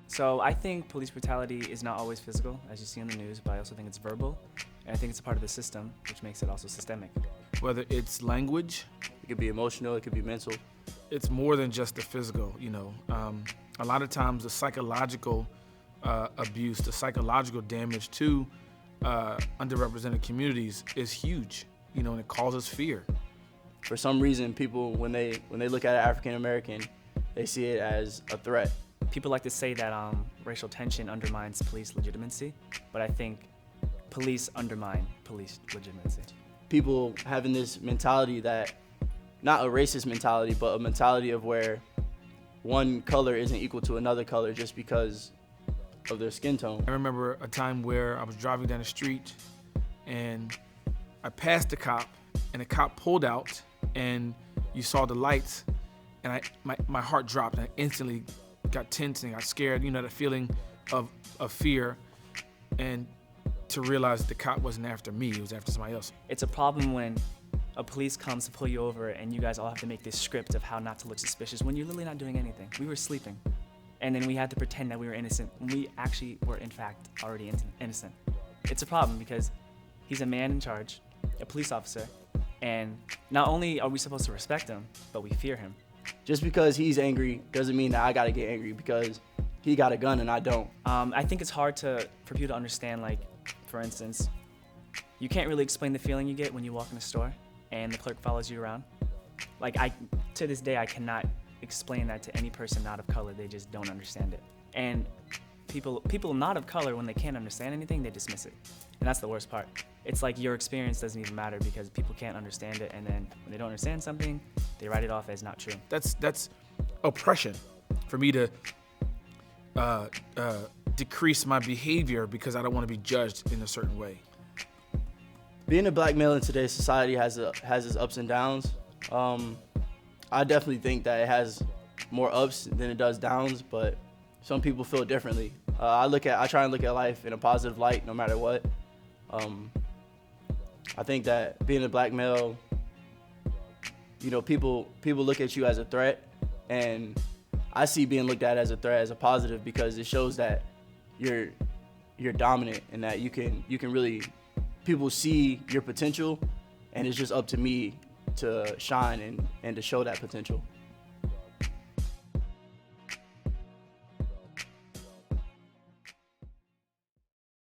So I think police brutality is not always physical, as you see in the news, but I also think it's verbal, and I think it's a part of the system, which makes it also systemic. Whether it's language, It could be emotional, it could be mental. it's more than just the physical. A lot of times the psychological abuse, the psychological damage to underrepresented communities is huge. And it causes fear. For some reason, people when they look at an African American, they see it as a threat. People like to say that racial tension undermines police legitimacy, but I think police undermine police legitimacy. People having this mentality that, not a racist mentality, but a mentality of where one color isn't equal to another color just because of their skin tone. I remember a time where I was driving down the street and I passed the cop and the cop pulled out and you saw the lights and my heart dropped and I instantly got tense and got scared, that feeling of fear, and to realize the cop wasn't after me, he was after somebody else. It's a problem when a police comes to pull you over and you guys all have to make this script of how not to look suspicious when you're literally not doing anything. We were sleeping. And then we had to pretend that we were innocent when we actually were in fact already innocent. It's a problem because he's a man in charge, a police officer, and not only are we supposed to respect him, but we fear him. Just because he's angry doesn't mean that I gotta get angry because he got a gun and I don't. I think it's hard for people to understand, like, for instance, you can't really explain the feeling you get when you walk in a store and the clerk follows you around. Like, to this day, I cannot explain that to any person not of color. They just don't understand it. And people not of color, when they can't understand anything, they dismiss it. And that's the worst part. It's like your experience doesn't even matter because people can't understand it, and then when they don't understand something, they write it off as not true. That's oppression for me to decrease my behavior because I don't want to be judged in a certain way. Being a black male in today's society has its ups and downs. I definitely think that it has more ups than it does downs, but some people feel differently. I try and look at life in a positive light no matter what. I think that being a black male, people look at you as a threat, and I see being looked at as a threat as a positive because it shows that you're dominant and that you can really, people see your potential, and it's just up to me to shine and to show that potential.